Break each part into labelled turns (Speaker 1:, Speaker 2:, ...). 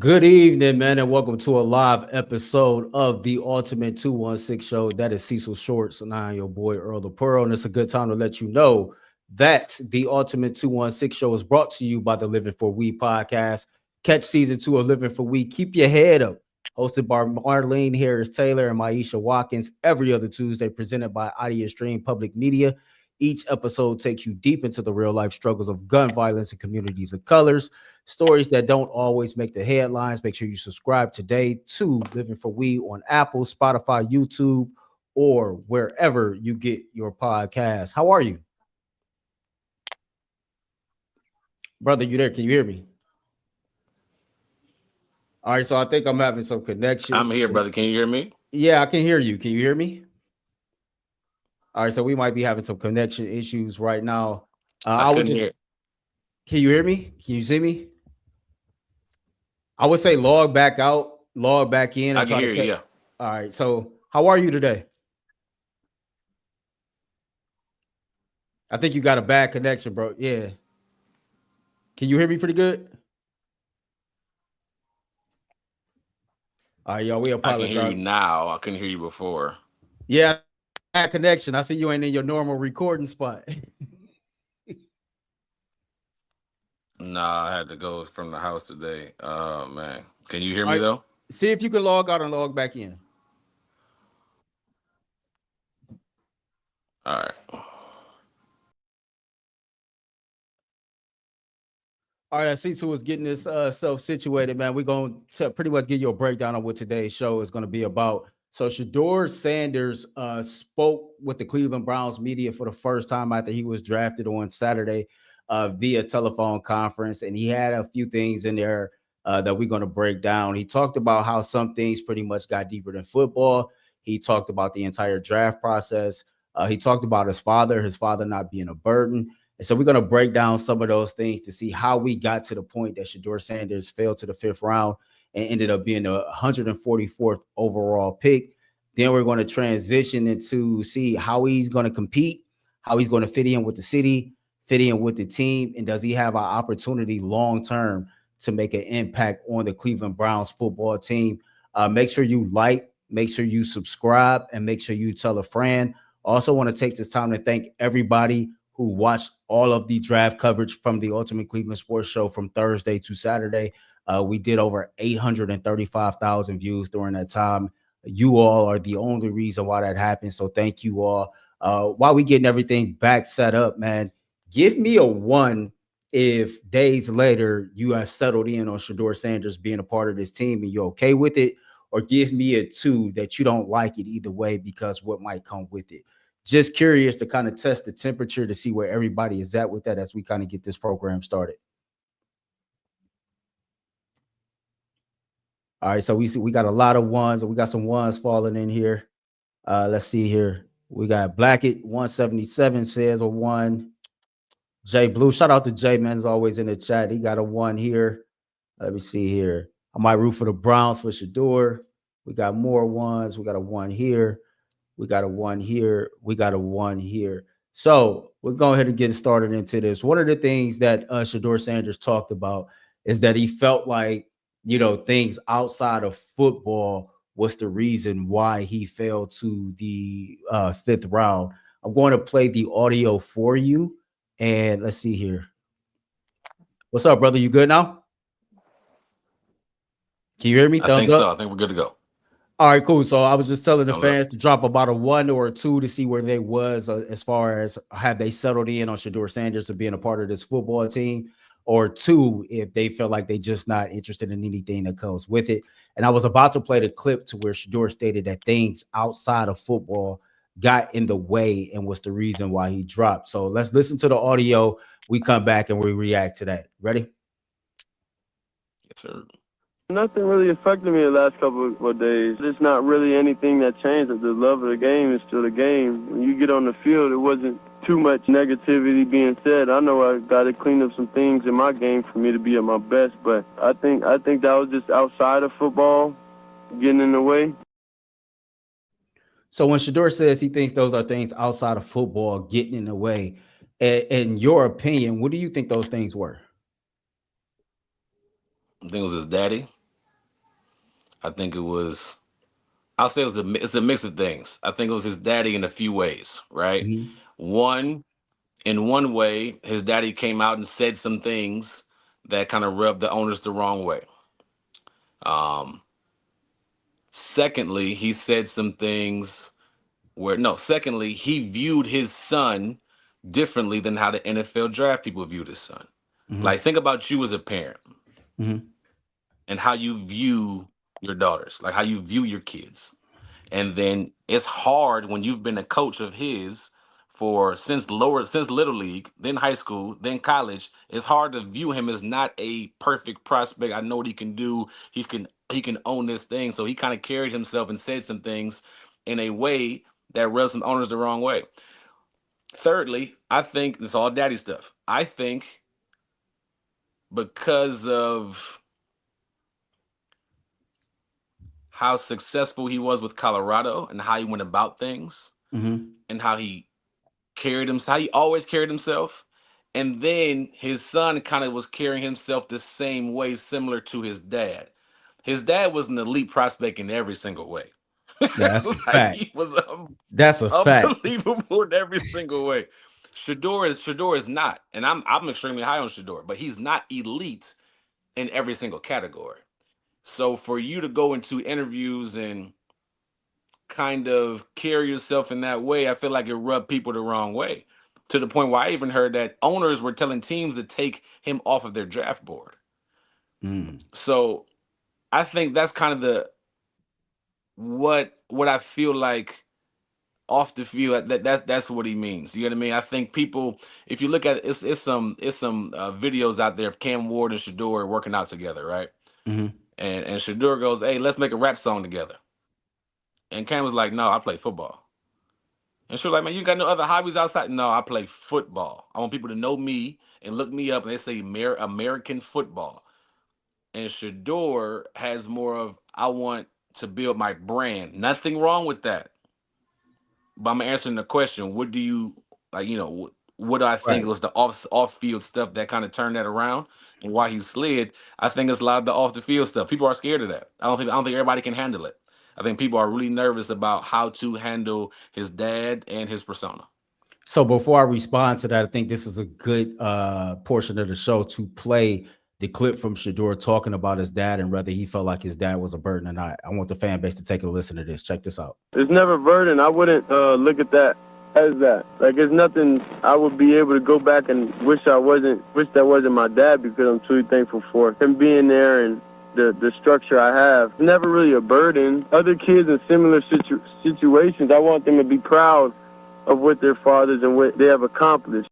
Speaker 1: Good evening, man, and welcome to a live episode of the Ultimate 216 Show. That is Cecil Shorts, and I am your boy Earl the Pearl. And it's a good time to let you know that the Ultimate 216 Show is brought to you by the Living for We podcast. Catch season 2 of Living for We. Keep your head up. Hosted by Marlene Harris Taylor and Maisha Watkins every other Tuesday, presented by Audio Stream Public Media. Each episode takes you deep into the real life struggles of gun violence in communities of colors. Stories that don't always make the headlines. Make sure you subscribe today to Living for We on Apple, Spotify, YouTube, or wherever you get your podcast. How are you? Brother, you there? Can you hear me? All right, so I think I'm having some connection.
Speaker 2: I'm here, brother. Can you hear me?
Speaker 1: Yeah, I can hear you. Can you hear me? All right, so we might be having some connection issues right now.
Speaker 2: I
Speaker 1: I would
Speaker 2: couldn't
Speaker 1: just,
Speaker 2: hear.
Speaker 1: can you hear me? Can you see me? I would say log back out, log back in,
Speaker 2: I
Speaker 1: and
Speaker 2: can
Speaker 1: try to
Speaker 2: hear you.
Speaker 1: catch.
Speaker 2: Yeah.
Speaker 1: All right, so how are you today? I think you got a bad connection, bro. Yeah. Can you hear me pretty good? All right, y'all, we
Speaker 2: I can hear you
Speaker 1: apologize.
Speaker 2: now. I couldn't hear you before.
Speaker 1: Yeah, bad connection. I see you ain't in your normal recording spot.
Speaker 2: Nah, I had to go from the house today. Oh man. Can you hear
Speaker 1: All
Speaker 2: me
Speaker 1: right,
Speaker 2: though?
Speaker 1: see if you can log out and log back in.
Speaker 2: All right.
Speaker 1: All right, I see. So it's getting this self situated, man. We're going to pretty much give you a breakdown of what today's show is going to be about. So Shedeur Sanders spoke with the Cleveland Browns media for the first time after he was drafted on Saturday via telephone conference, and he had a few things in there that we're going to break down. He talked about how some things pretty much got deeper than football. He talked about the entire draft process. He talked about his father not being a burden. And so we're going to break down some of those things to see how we got to the point that Shedeur Sanders fell to the 5th round and ended up being the 144th overall pick. Then we're going to transition into see how he's going to compete, how he's going to fit in with the city, fit in with the team, and does he have an opportunity long term to make an impact on the Cleveland Browns football team? Make sure you like, make sure you subscribe, and make sure you tell a friend. Also want to take this time to thank everybody who watched all of the draft coverage from the Ultimate Cleveland Sports Show from Thursday to Saturday. We did over 835,000 views during that time. You all are the only reason why that happened. So thank you all. While we getting everything back set up, man, give me a 1 if days later you have settled in on Shedeur Sanders being a part of this team and you're okay with it, or give me a 2 that you don't like it either way because what might come with it. Just curious to kind of test the temperature to see where everybody is at with that as we kind of get this program started. All right, so we got a lot of ones, and we got some ones falling in here. Let's see here. We got Blackett 177 says a 1. Jay Blue, shout out to Jay, man, is always in the chat. He got a 1 here. Let me see here. I might root for the Browns for Shedeur. We got more ones. We got a 1 here. We got a 1 here. We got a 1 here. So we'll go ahead and get started into this. One of the things that Shedeur Sanders talked about is that he felt like, things outside of football was the reason why he fell to the 5th round. I'm going to play the audio for you. And let's see here. What's up, brother? You good now? Can you hear me?
Speaker 2: I
Speaker 1: Thumbs
Speaker 2: think so.
Speaker 1: up?
Speaker 2: I think we're good to go.
Speaker 1: All right, cool. So I was just telling the
Speaker 2: Thumbs up.
Speaker 1: fans to drop about a 1 or a 2 to see where they was as far as have they settled in on Shedeur Sanders and being a part of this football team, or 2 if they feel like they just not interested in anything that comes with it. And I was about to play the clip to where Shedeur stated that things outside of football got in the way and was the reason why he dropped. So let's listen to the audio. We come back and we react to that. Ready?
Speaker 2: Yes, sir.
Speaker 3: Nothing really affected me the last couple of days. It's not really anything that changed. The love of the game is still the game. When you get on the field, it wasn't too much negativity being said. I know I got to clean up some things in my game for me to be at my best, but I think that was just outside of football getting in the way.
Speaker 1: So when Shedeur says he thinks those are things outside of football getting in the way, in your opinion, what do you think those things were?
Speaker 2: I think it was his daddy. I think it was. I'll say it's a mix of things. I think it was his daddy in a few ways, right?
Speaker 1: Mhm.
Speaker 2: One, in one way, his daddy came out and said some things that kind of rubbed the owners the wrong way. Um, Secondly, he said some things where no, secondly, he viewed his son differently than how the NFL draft people viewed his son.
Speaker 1: Mhm.
Speaker 2: Like, think about you as a parent
Speaker 1: Mhm.
Speaker 2: and how you view your daughters, like how you view your kids. And then it's hard when you've been a coach of his for since little league, then high school, then college. It's hard to view him as not a perfect prospect. I know what he can do. He can own this thing. So he kind of carried himself and said some things in a way that rubs some owners the wrong way. Thirdly, I think it's all daddy stuff. I think because of how successful he was with Colorado and how he went about things
Speaker 1: Mhm.
Speaker 2: and how he carried himself, how he always carried himself. And then his son kind of was carrying himself the same way, similar to his dad. His dad was an elite prospect in every single way.
Speaker 1: That's a
Speaker 2: Like
Speaker 1: fact.
Speaker 2: he was
Speaker 1: That's a fact.
Speaker 2: unbelievable in every single way. Shedeur is not, and I'm extremely high on Shedeur, but he's not elite in every single category. So for you to go into interviews and kind of carry yourself in that way, I feel like it rubbed people the wrong way. To the point where I even heard that owners were telling teams to take him off of their draft board.
Speaker 1: Mm.
Speaker 2: So I think that's kind of the what I feel like off the field. That's what he means. You know what I mean? I think people, if you look at it, it's some videos out there of Cam Ward and Shedeur working out together, right?
Speaker 1: Mhm.
Speaker 2: And Shedeur goes, "Hey, let's make a rap song together." And Cam was like, "No, I play football." And she was like, "Man, you got no other hobbies outside?" "No, I play football. I want people to know me and look me up and they say American football." And Shador has more of, I want to build my brand. Nothing wrong with that. But I'm answering the question, what do you like, what do I think
Speaker 1: Right.
Speaker 2: was the off field stuff that kind of turned that around and why he slid? I think it's a lot of the off the field stuff. People are scared of that. I don't think everybody can handle it. I think people are really nervous about how to handle his dad and his persona.
Speaker 1: So before I respond to that, I think this is a good portion of the show to play the clip from Shador talking about his dad and whether he felt like his dad was a burden or not. I want the fan base to take a listen to this. Check this out.
Speaker 3: It's never a burden. I wouldn't look at that as that. Like, it's nothing I would be able to go back and wish that wasn't my dad, because I'm truly thankful for him being there and the structure I have. It's never really a burden. Other kids in similar situations, I want them to be proud of what their fathers and what they have accomplished.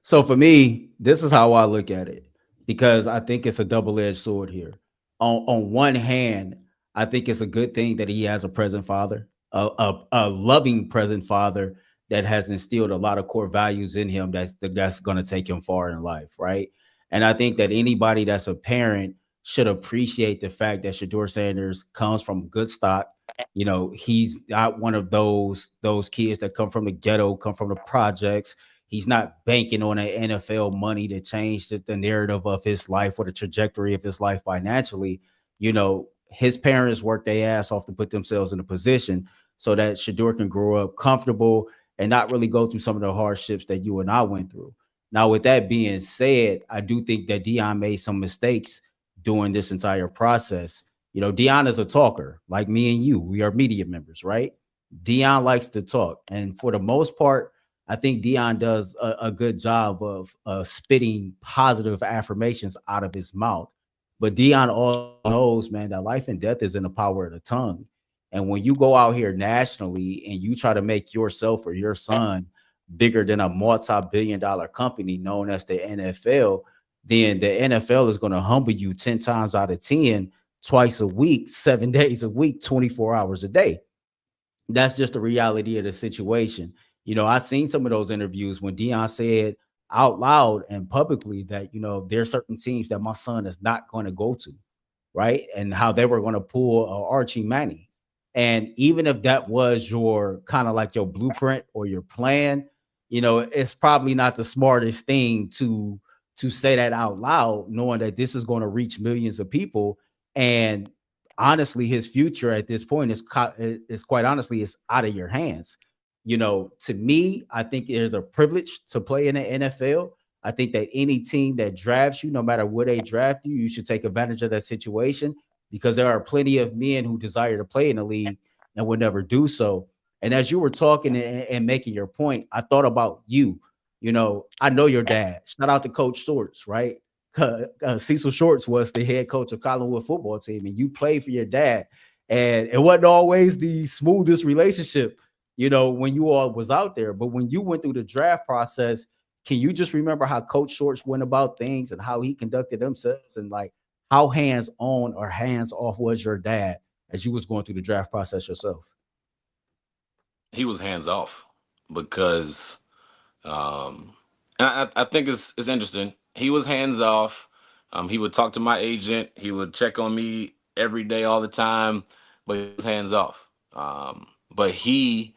Speaker 1: So for me, this is how I look at it, because I think it's a double-edged sword here. On one hand, I think it's a good thing that he has a present father, a loving present father that has instilled a lot of core values in him that's going to take him far in life, right? And I think that anybody that's a parent should appreciate the fact that Shedeur Sanders comes from good stock. You know, he's not one of those kids that come from the ghetto, come from the projects. He's not banking on an NFL money to change the narrative of his life or the trajectory of his life financially. You know, his parents worked their ass off to put themselves in a position so that Shedeur can grow up comfortable and not really go through some of the hardships that you and I went through. Now, with that being said, I do think that Deion made some mistakes during this entire process. You know, Deion is a talker like me and you. We are media members, right? Deion likes to talk. And for the most part, I think Deion does a good job of spitting positive affirmations out of his mouth. But Deion all knows, man, that life and death is in the power of the tongue. And when you go out here nationally and you try to make yourself or your son bigger than a multi-billion-dollar company known as the NFL, then the NFL is going to humble you 10 times out of 10, twice a week, 7 days a week, 24 hours a day. That's just the reality of the situation. You know, I seen some of those interviews when Deion said out loud and publicly that, you know, there's certain teams that my son is not going to go to, right? And how they were going to pull Archie Manning. And even if that was your kind of like your blueprint or your plan, you know, it's probably not the smartest thing to say that out loud, knowing that this is going to reach millions of people. And honestly, his future at this point is quite honestly is out of your hands. To me, I think it is a privilege to play in the NFL. I think that any team that drafts you, no matter where they draft you, you should take advantage of that situation because there are plenty of men who desire to play in the league and would never do so. And as you were talking and making your point, I thought about you. I know your dad. Shout out to Coach Shorts, right? Cecil Shorts was the head coach of Collinwood football team, and you played for your dad. And it wasn't always the smoothest relationship, when you all was out there. But when you went through the draft process, can you just remember how Coach Shorts went about things and how he conducted themselves and like how hands on or hands off was your dad as you was going through the draft process yourself?
Speaker 2: He was hands off because, um, and I think it's interesting. He was hands off. He would talk to my agent. He would check on me every day, all the time, but he was hands off. But he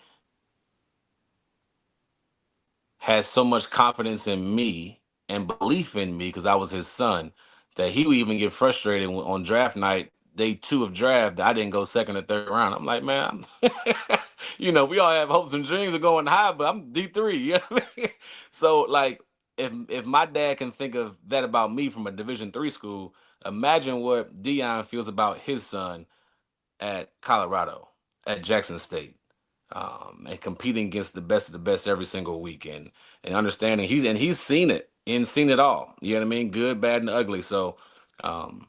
Speaker 2: had so much confidence in me and belief in me because I was his son that he would even get frustrated on draft night, day 2 of draft, that I didn't go second or third round. I'm like, man, we all have hopes and dreams of going high, but I'm D3. You know what I mean? So like, if my dad can think of that about me from a Division 3 school, imagine what Dion feels about his son at Colorado, at Jackson State, and competing against the best of the best every single week, and understanding he's seen it and seen it all. You know what I mean? Good, bad, and ugly. So um,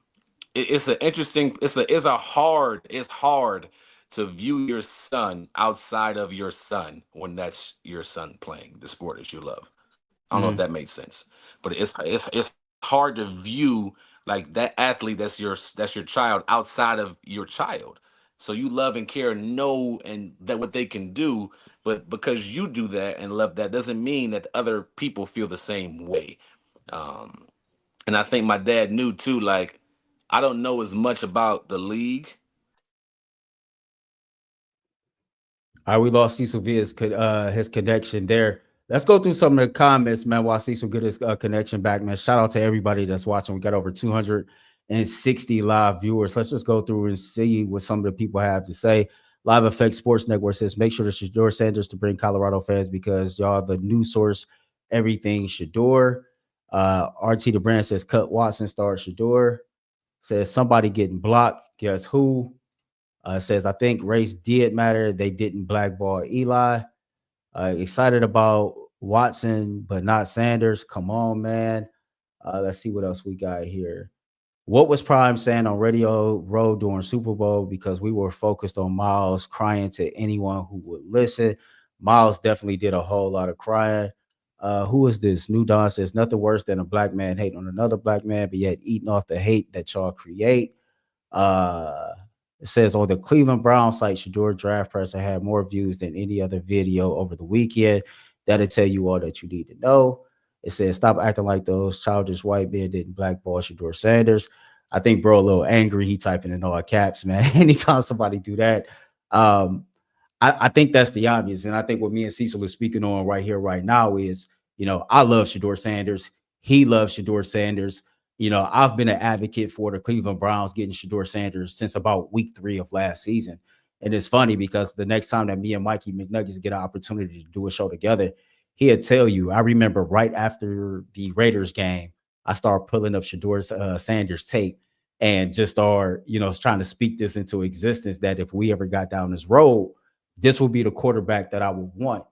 Speaker 2: it's an interesting. It's hard to view your son outside of your son when that's your son playing the sport that you love. I don't know if
Speaker 1: Mhm.
Speaker 2: that makes sense, but it's hard to view like that athlete that's your child outside of your child. So you love and care, and know, and that what they can do, but because you do that and love that doesn't mean that other people feel the same way. Um, and I think my dad knew too. Like, I don't know as much about the league.
Speaker 1: All right, we lost Cecil via his connection there. Let's go through some of the comments, man, while Cecil get his connection back, man. Shout out to everybody that's watching. We got over 260 live viewers. Let's just go through and see what some of the people have to say. Live Effect Sports Network says, make sure to Shedeur Sanders to bring Colorado fans because y'all the new source, everything Shedeur. RT the brand says, cut Watson, start Shedeur. Says, somebody getting blocked. Guess who? Says, I think race did matter. They didn't blackball Eli. Excited about Watson, but not Sanders. Come on, man. Let's see what else we got here. What was Prime saying on Radio Row during Super Bowl? Because we were focused on Miles crying to anyone who would listen. Miles definitely did a whole lot of crying. Who is this? New Don says, nothing worse than a black man hating on another black man, but yet eating off the hate that y'all create. Uh, it says on the Cleveland Browns site, Shedeur Draft Presser had more views than any other video over the weekend. That'll tell you all that you need to know. It says stop acting like those childish white men didn't blackball Shedeur Sanders. I think bro a little angry. He typing in all caps, man. Anytime somebody do that, um, I think that's the obvious. And I think what me and Cecil are speaking on right here, right now is, I love Shedeur Sanders. He loves Shedeur Sanders. I've been an advocate for the Cleveland Browns getting Shedeur Sanders since about week 3 of last season. And it's funny because the next time that me and Mikey McNuggets get an opportunity to do a show together, he'll tell you, I remember right after the Raiders game, I started pulling up Shedeur Sanders tape and just start, trying to speak this into existence that if we ever got down this road, this will be the quarterback that I would want.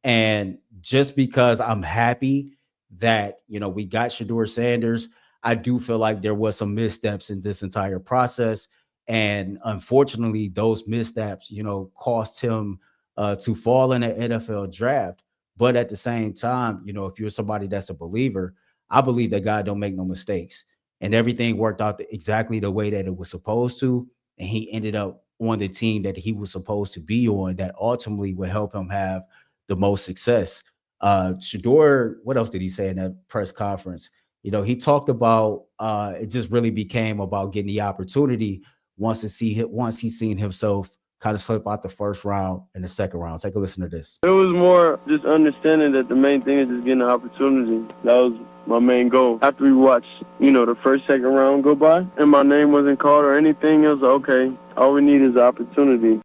Speaker 1: And just because I'm happy that, we got Shedeur Sanders, I do feel like there was some missteps in this entire process. And unfortunately, those missteps, cost him to fall in the NFL draft. But at the same time, if you're somebody that's a believer, I believe that God don't make no mistakes. And everything worked out exactly the way that it was supposed to. And he ended up on the team that he was supposed to be on that ultimately would help him have the most success. Shedeur, what else did he say in that press conference? He talked about it just really became about getting the opportunity once he seen himself kind of slip out the first round and the second round. Take a listen to this.
Speaker 3: It was more just understanding that the main thing is just getting an opportunity. That was my main goal. After we watched, the first, second round go by, and my name wasn't called or anything, it was okay. All we need is an opportunity.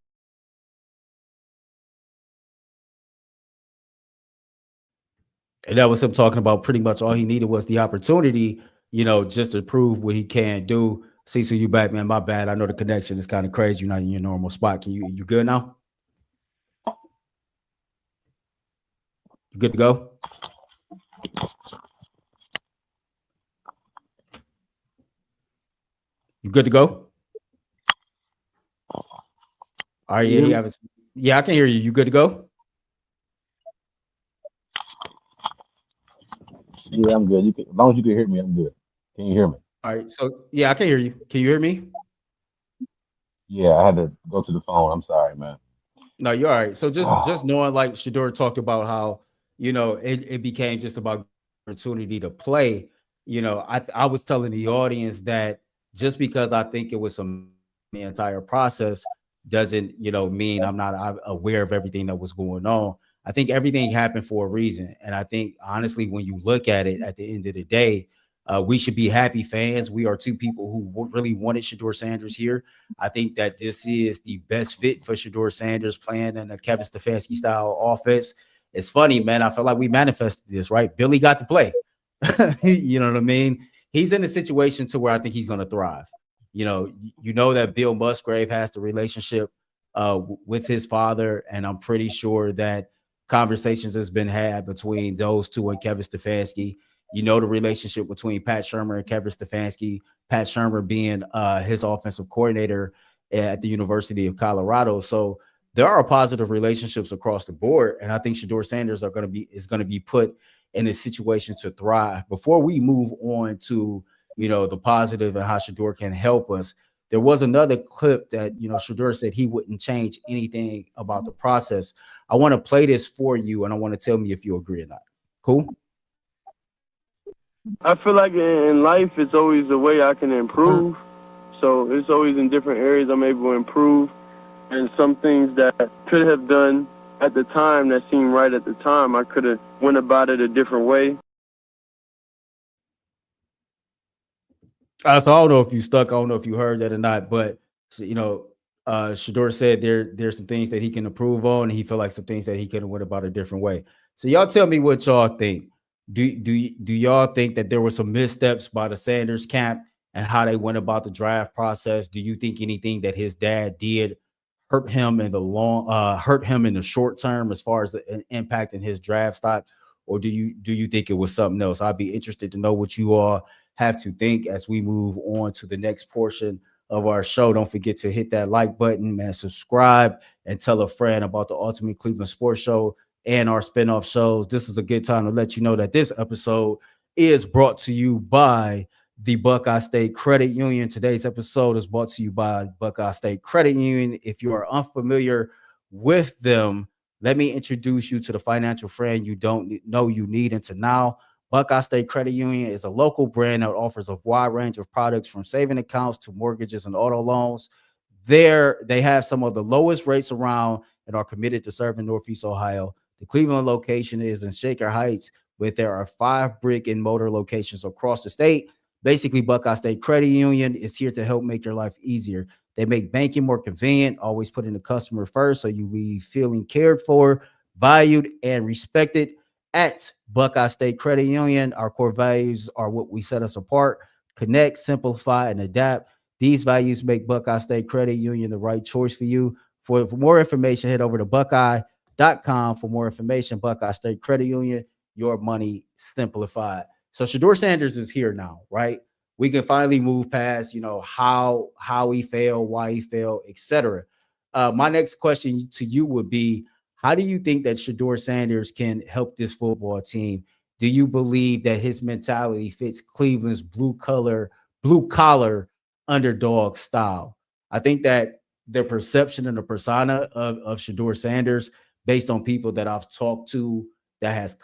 Speaker 1: And that was him talking about pretty much all he needed was the opportunity, just to prove what he can do. Cecil, you back, man. My bad. I know the connection is kind of crazy. You're not in your normal spot. You good now? You good to go? You good to go? All right, yeah, I can hear you. You good to go?
Speaker 4: Yeah, I'm good. As long as you can hear me, I'm good. Can you hear me?
Speaker 1: All right, so yeah, I can hear you. Can you hear me?
Speaker 4: Yeah, I had to go to the phone. I'm sorry, man.
Speaker 1: No, you're all right. So just knowing, like Shedeur talked about how it became just about opportunity to play. I was telling the audience that just because I think it was the entire process doesn't mean I'm aware of everything that was going on. I think everything happened for a reason, and I think honestly, when you look at it, at the end of the day, we should be happy fans. We are two people who really wanted Shedeur Sanders here. I think that this is the best fit for Shedeur Sanders playing in a Kevin Stefanski style offense. It's funny, man. I feel like we manifested this, right? Billy got to play. You know what I mean? He's in a situation to where I think he's going to thrive. That Bill Musgrave has the relationship with his father, and I'm pretty sure that conversations has been had between those two and Kevin Stefanski. The relationship between Pat Shurmur and Kevin Stefanski, Pat Shurmur being his offensive coordinator at the University of Colorado. So there are positive relationships across the board. And I think Shedeur Sanders is going to be put in a situation to thrive. Before we move on to, the positive and how Shedeur can help us, there was another clip that, Shedeur said he wouldn't change anything about the process. I want to play this for you, and I want to tell me if you agree or not. Cool?
Speaker 3: I feel like in life, it's always a way I can improve. So it's always in different areas I'm able to improve. And some things that I could have done at the time that seemed right at the time, I could have went about it a different way.
Speaker 1: So I don't know if you stuck. I don't know if you heard that or not, but Shedeur said there's some things that he can improve on, and he felt like some things that he could have went about a different way. So y'all tell me what y'all think. Do y'all think that there were some missteps by the Sanders camp and how they went about the draft process? Do you think anything that his dad did hurt him in the short term as far as the impact in his draft stock, or do you think it was something else? I'd be interested to know what you all have to think as we move on to the next portion of our show. Don't forget to hit that like button, man, subscribe, and tell a friend about the Ultimate Cleveland Sports Show and our spinoff shows. This is a good time to let you know that this episode is brought to you by the Buckeye State Credit Union. Today's episode is brought to you by Buckeye State Credit Union. If you are unfamiliar with them, let me introduce you to the financial friend you don't know you need until now. Buckeye State Credit Union is a local brand that offers a wide range of products from saving accounts to mortgages and auto loans. They have some of the lowest rates around and are committed to serving Northeast Ohio. The Cleveland location is in Shaker Heights, but there are 5 brick and mortar locations across the state. Basically, Buckeye State Credit Union is here to help make your life easier. They make banking more convenient, always putting the customer first, so you leave feeling cared for, valued, and respected. At Buckeye State Credit Union, our core values are what we set us apart: connect, simplify, and adapt. These values make Buckeye State Credit Union the right choice for you. For more information, head over to buckeye.com. For more information, Buckeye State Credit Union, your money simplified. So Shedeur Sanders is here now, right? We can finally move past, how he failed, why he failed, etc. My next question to you would be, how do you think that Shedeur Sanders can help this football team? Do you believe that his mentality fits Cleveland's blue collar underdog style? I think that the perception and the persona of Shedeur Sanders, based on people that I've talked to that has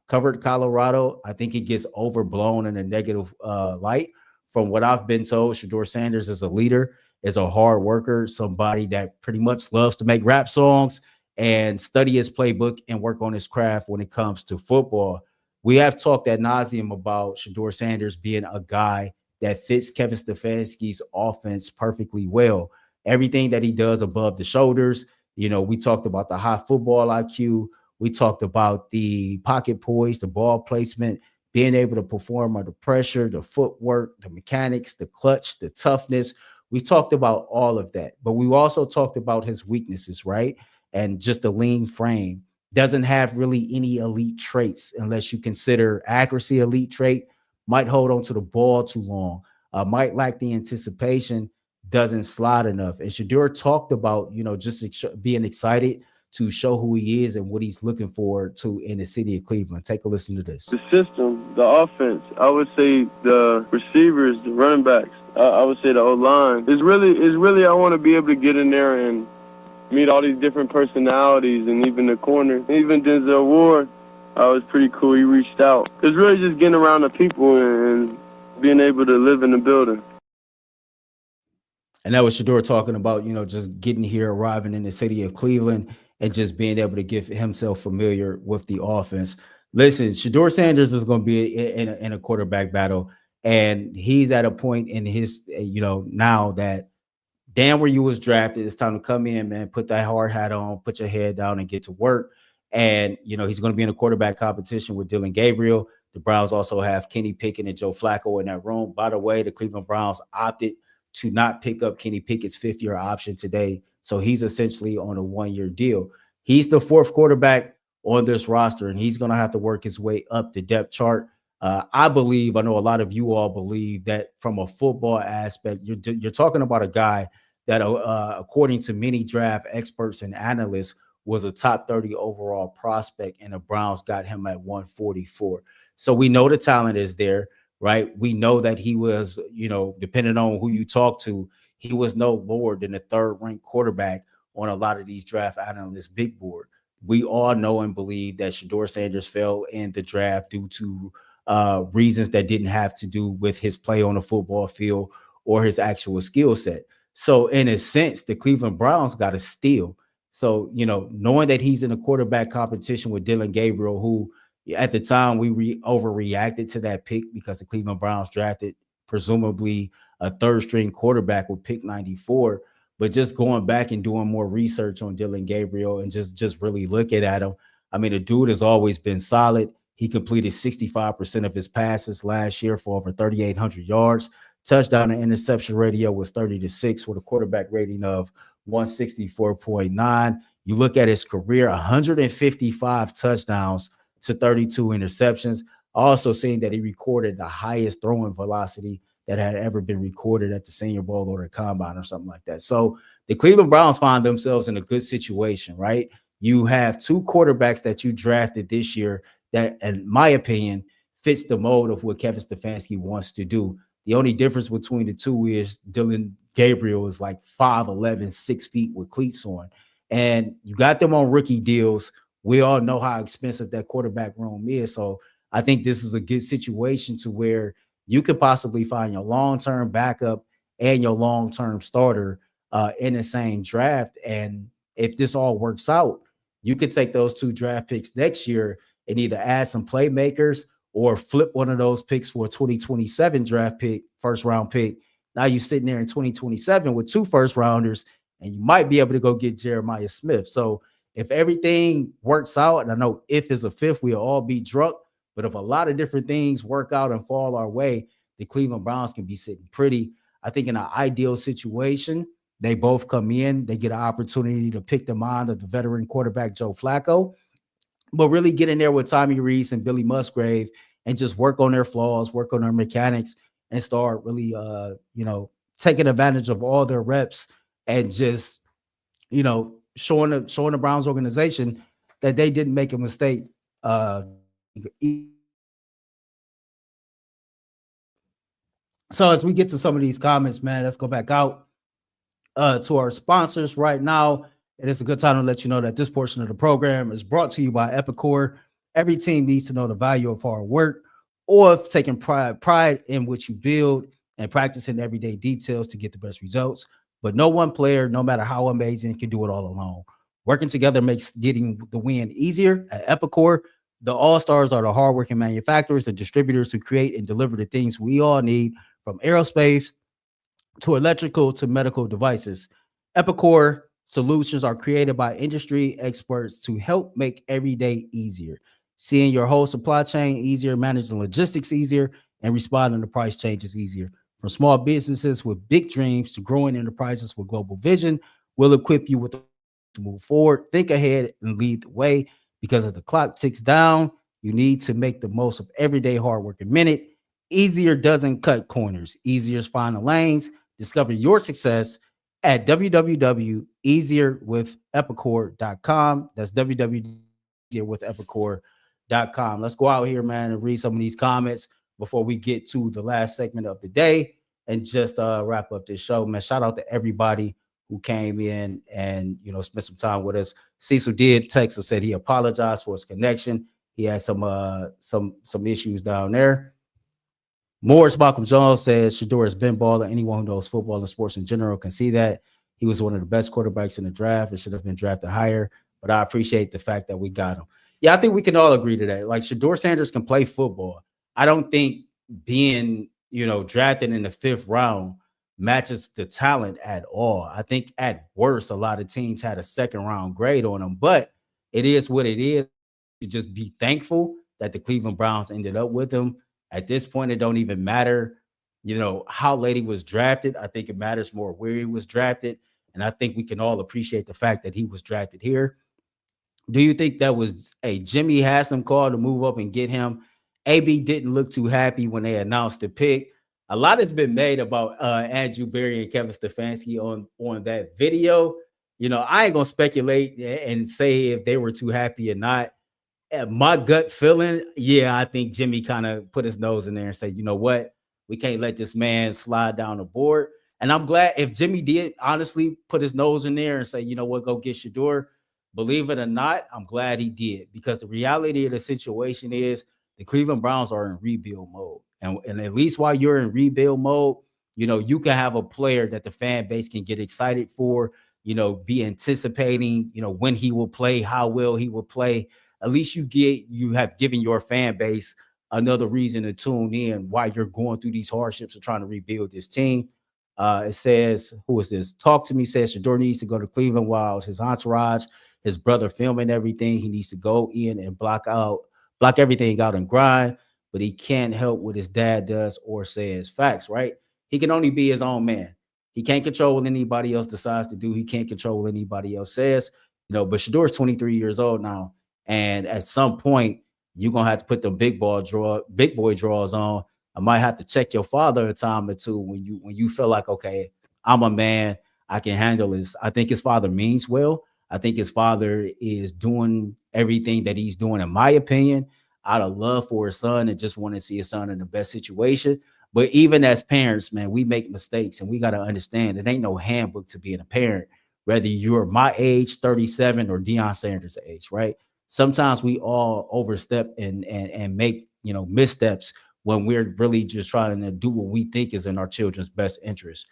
Speaker 1: covered Colorado, I think it gets overblown in a negative light. From what I've been told, Shedeur Sanders is a leader is a hard worker, somebody that pretty much loves to make rap songs and study his playbook and work on his craft when it comes to football. We have talked ad nauseum about Shedeur Sanders being a guy that fits Kevin Stefanski's offense perfectly well. Everything that he does above the shoulders, we talked about the high football IQ. We talked about the pocket poise, the ball placement, being able to perform under pressure, the footwork, the mechanics, the clutch, the toughness. We talked about all of that, but we also talked about his weaknesses, right? And just a lean frame. Doesn't have really any elite traits unless you consider accuracy elite trait, might hold on to the ball too long, might lack the anticipation, doesn't slide enough. And Shedeur talked about, just being excited to show who he is and what he's looking forward to in the city of Cleveland. Take a listen to this.
Speaker 3: The system, the offense, I would say the receivers, the running backs, I would say the O-line. It's really I want to be able to get in there and meet all these different personalities, and even the corner. Even Denzel Ward, was pretty cool. He reached out. It's really just getting around the people and being able to live in the building.
Speaker 1: And that was Shedeur talking about, just getting here, arriving in the city of Cleveland, and just being able to get himself familiar with the offense. Listen, Shedeur Sanders is going to be in a quarterback battle, and he's at a point in his, now that damn where you was drafted, it's time to come in, man, put that hard hat on, put your head down and get to work. And, he's going to be in a quarterback competition with Dillon Gabriel. The Browns also have Kenny Pickett and Joe Flacco in that room. By the way, the Cleveland Browns opted to not pick up Kenny Pickett's fifth-year option today. So he's essentially on a one-year deal. He's the fourth quarterback on this roster, and he's going to have to work his way up the depth chart. I know a lot of you all believe that from a football aspect, you're talking about a guy that, according to many draft experts and analysts, was a top 30 overall prospect, and the Browns got him at 144. So we know the talent is there, right? We know that he was, depending on who you talk to, he was no lower than the third-ranked quarterback on a lot of these draft analysts' big board. We all know and believe that Shedeur Sanders fell in the draft due to reasons that didn't have to do with his play on the football field or his actual skill set. So in a sense, the Cleveland Browns got a steal. So, knowing that he's in a quarterback competition with Dillon Gabriel, who at the time we overreacted to that pick because the Cleveland Browns drafted presumably a third-string quarterback with pick 94. But just going back and doing more research on Dillon Gabriel and just really looking at him, I mean, the dude has always been solid. He completed 65% of his passes last year for over 3,800 yards. Touchdown and interception ratio was 30-6 with a quarterback rating of 164.9. You look at his career, 155 touchdowns to 32 interceptions. Also seeing that he recorded the highest throwing velocity that had ever been recorded at the Senior Bowl or the Combine or something like that. So the Cleveland Browns find themselves in a good situation, right? You have two quarterbacks that you drafted this year that, in my opinion, fits the mold of what Kevin Stefanski wants to do. The only difference between the two is Dillon Gabriel is like 5'11", 6 feet with cleats on. And you got them on rookie deals. We all know how expensive that quarterback room is. So I think this is a good situation to where you could possibly find your long-term backup and your long-term starter in the same draft. And if this all works out, you could take those two draft picks next year and either add some playmakers or flip one of those picks for a 2027 draft pick, first-round pick. Now you're sitting there in 2027 with two first-rounders, and you might be able to go get Jeremiah Smith. So if everything works out, and I know if is a fifth, we'll all be drunk, but if a lot of different things work out and fall our way, the Cleveland Browns can be sitting pretty. I think in an ideal situation, they both come in, they get an opportunity to pick the mind of the veteran quarterback Joe Flacco, but really get in there with Tommy Rees and Billy Musgrave and just work on their flaws, work on their mechanics, and start really, taking advantage of all their reps and just, showing the Browns organization that they didn't make a mistake. So as we get to some of these comments, man, let's go back out to our sponsors right now. It is a good time to let you know that this portion of the program is brought to you by Epicor. Every team needs to know the value of hard work or if taking pride in what you build and practicing everyday details to get the best results. but no one player, no matter how amazing, can do it all alone. Working together makes getting the win easier. At Epicor, the all-stars are the hardworking manufacturers and distributors who create and deliver the things we all need, from aerospace to electrical to medical devices. Epicor solutions are created by industry experts to help make every day easier, seeing your whole supply chain easier, managing logistics easier, and responding to price changes easier. From small businesses with big dreams to growing enterprises with global vision, we'll equip you with the to move forward, think ahead, and lead the way. Because as the clock ticks down, you need to make the most of everyday hard work a minute. Easier doesn't cut corners. Easier is find the lanes. Discover your success at www.easierwithepicor.com. That's www.easierwithepicor.com. Let's go out here, man, and read some of these comments before we get to the last segment of the day and just wrap up this show, man. Shout out to everybody who came in and spent some time with us. Cecil did text and said he apologized for his connection. He had some issues down there. Morris Malcolm Jones says Shedeur has been balling. Anyone who knows football and sports in general can see that. He was one of the best quarterbacks in the draft and should have been drafted higher. But I appreciate the fact that we got him. Yeah, I think we can all agree to that. Like, Shedeur Sanders can play football. I don't think being, drafted in the 5th round matches the talent at all. I think at worst, a lot of teams had a 2nd round grade on him, but it is what it is. You just be thankful that the Cleveland Browns ended up with him. At this point, it don't even matter, how late he was drafted. I think it matters more where he was drafted. And I think we can all appreciate the fact that he was drafted here. Do you think that was a Jimmy Haslam call to move up and get him? AB didn't look too happy when they announced the pick. A lot has been made about Andrew Berry and Kevin Stefanski on that video. I ain't gonna speculate and say if they were too happy or not. My gut feeling, yeah, I think Jimmy kind of put his nose in there and said, you know what, we can't let this man slide down the board. And I'm glad if Jimmy did honestly put his nose in there and say, you know what, go get Shedeur. Believe it or not, I'm glad he did, because the reality of the situation is the Cleveland Browns are in rebuild mode. And at least while you're in rebuild mode, you can have a player that the fan base can get excited for, be anticipating, when he will play, how well he will play. At least you have given your fan base another reason to tune in while you're going through these hardships of trying to rebuild this team. It says, who is this? Talk to Me says Shedeur needs to go to Cleveland while his entourage, his brother filming everything. He needs to go in and block everything out and grind, but he can't help what his dad does or says. Facts, right? He can only be his own man. He can't control what anybody else decides to do. He can't control what anybody else says. But Shedeur is 23 years old now. And at some point, you're gonna have to put the big boy draws on. I might have to check your father a time or two when you feel like, okay, I'm a man, I can handle this. I think his father means well. I think his father is doing everything that he's doing, in my opinion, out of love for his son and just want to see his son in the best situation. But even as parents, man, we make mistakes, and we got to understand it ain't no handbook to being a parent, whether you're my age, 37, or Deion Sanders' age, right? Sometimes we all overstep and make missteps when we're really just trying to do what we think is in our children's best interest.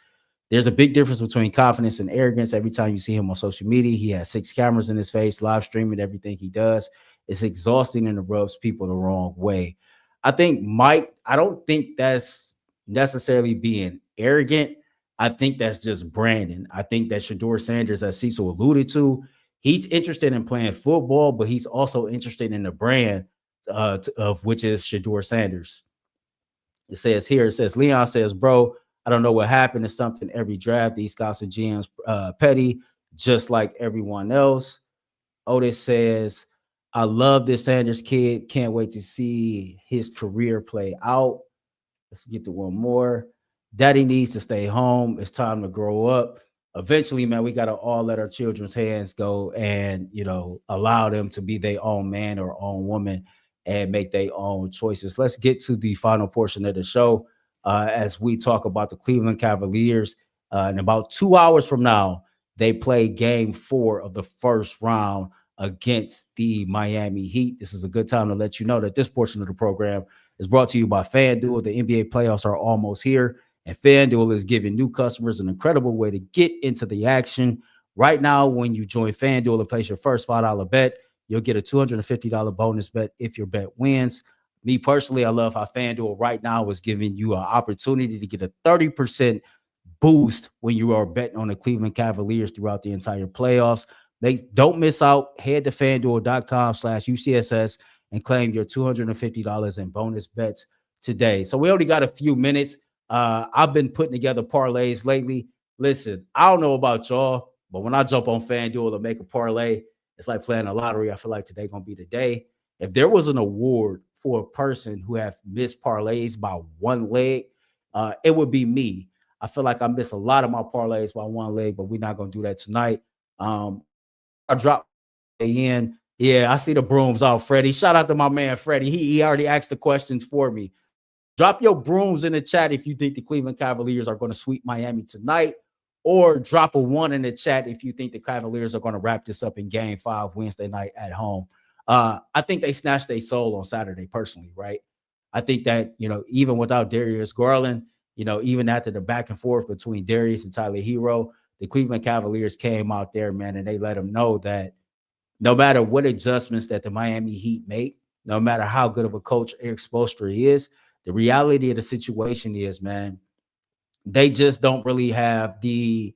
Speaker 1: There's a big difference between confidence and arrogance. Every time you see him on social media, he has 6 cameras in his face, live streaming everything he does. It's exhausting and it rubs people the wrong way. I think I don't think that's necessarily being arrogant. I think that's just branding. I think that Shedeur Sanders, as Cecil alluded to, he's interested in playing football, but he's also interested in the brand of which is Shedeur Sanders. It says, Leon says, bro, I don't know what happened. It's something every draft. These scouts and GMs petty, just like everyone else. Otis says, I love this Sanders kid. Can't wait to see his career play out. Let's get to one more. Daddy needs to stay home. It's time to grow up. Eventually, man, we got to all let our children's hands go and, allow them to be their own man or own woman and make their own choices. Let's get to the final portion of the show as we talk about the Cleveland Cavaliers. In about 2 hours from now, they play game 4 of the first round against the Miami Heat. This is a good time to let you know that this portion of the program is brought to you by FanDuel. The NBA playoffs are almost here, And FanDuel is giving new customers an incredible way to get into the action. Right now, when you join FanDuel and place your first $5 bet, you'll get a $250 bonus bet if your bet wins. Me personally, I love how FanDuel right now is giving you an opportunity to get a 30% boost when you are betting on the Cleveland Cavaliers throughout the entire playoffs. Don't miss out. Head to FanDuel.com/UCSS and claim your $250 in bonus bets today. So we only got a few minutes. I've been putting together parlays lately. Listen, I don't know about y'all, but when I jump on FanDuel to make a parlay, it's like playing a lottery. I feel like today gonna be the day. If there was an award for a person who have missed parlays by one leg, it would be me. I feel like I miss a lot of my parlays by one leg, but we're not gonna do that tonight. I dropped in. Yeah, I see the brooms out, Freddie. Shout out to my man Freddie. He already asked the questions for me. Drop your brooms in the chat if you think the Cleveland Cavaliers are going to sweep Miami tonight, or drop a 1 in the chat if you think the Cavaliers are going to wrap this up in Game 5 Wednesday night at home. I think they snatched their soul on Saturday, personally, right? I think that, even without Darius Garland, even after the back and forth between Darius and Tyler Hero, the Cleveland Cavaliers came out there, man, and they let them know that no matter what adjustments that the Miami Heat make, no matter how good of a coach Eric Spoelstra is, the reality of the situation is, man, they just don't really have the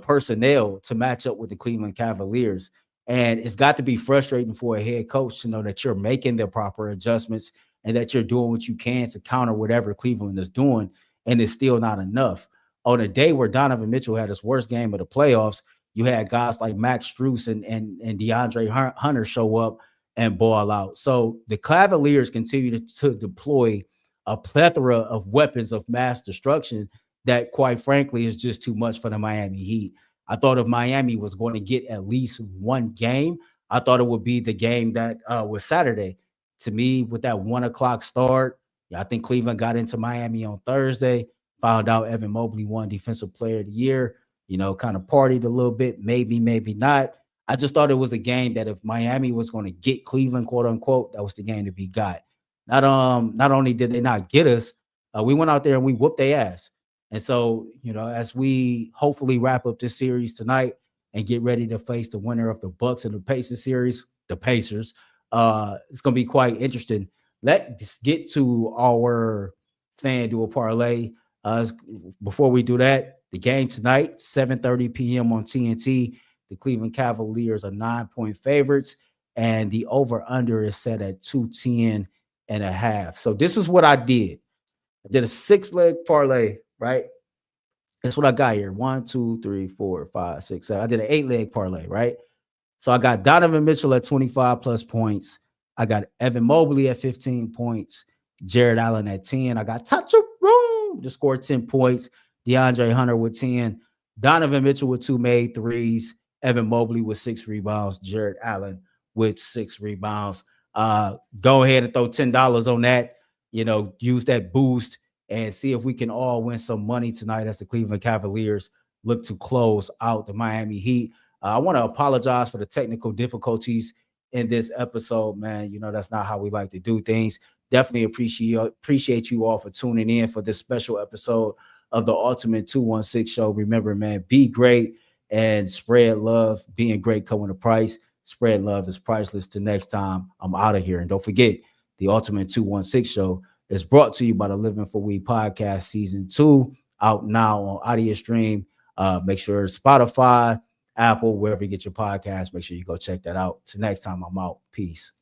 Speaker 1: personnel to match up with the Cleveland Cavaliers. And it's got to be frustrating for a head coach to know that you're making the proper adjustments and that you're doing what you can to counter whatever Cleveland is doing, and it's still not enough. On a day where Donovan Mitchell had his worst game of the playoffs, you had guys like Max Strus and DeAndre Hunter show up and ball out. So the Cavaliers continue to deploy a plethora of weapons of mass destruction that, quite frankly, is just too much for the Miami Heat. I thought if Miami was going to get at least one game, I thought it would be the game that was Saturday. To me, with that 1 o'clock start, I think Cleveland got into Miami on Thursday, found out Evan Mobley won Defensive Player of the Year, kind of partied a little bit, maybe not. I just thought it was a game that if Miami was going to get Cleveland, quote unquote, that was the game to be got. Not only did they not get us, we went out there and we whooped their ass. And so, as we hopefully wrap up this series tonight and get ready to face the winner of the Bucks and the Pacers series, the Pacers, it's going to be quite interesting. Let's get to our FanDuel parlay. Before we do that, the game tonight, 7:30 p.m. on TNT. The Cleveland Cavaliers are 9-point favorites, and the over-under is set at 210.5. So this is what I did. I did a 6-leg parlay, right? That's what I got here. 1, 2, 3, 4, 5, 6, 7. I did an 8-leg parlay, right? So I got Donovan Mitchell at 25 plus points. I got Evan Mobley at 15 points. Jared Allen at 10. I got Touch of Room to score 10 points. DeAndre Hunter with 10. Donovan Mitchell with 2 made threes. Evan Mobley with 6 rebounds. Jared Allen with 6 rebounds. Go ahead and throw $10 on that. Use that boost and see if we can all win some money tonight as the Cleveland Cavaliers look to close out the Miami Heat. I want to apologize for the technical difficulties in this episode, man. That's not how we like to do things. Definitely appreciate you all for tuning in for this special episode of the Ultimate 216 Show. Remember, man, be great and spread love. Being great come with a price. Spread love is priceless. Till next time, I'm out of here. And don't forget, the Ultimate 216 Show is brought to you by the Living for We podcast season 2, out now on Audio Stream. Make sure Spotify, Apple, wherever you get your podcast, make sure you go check that out. Till next time, I'm out. Peace.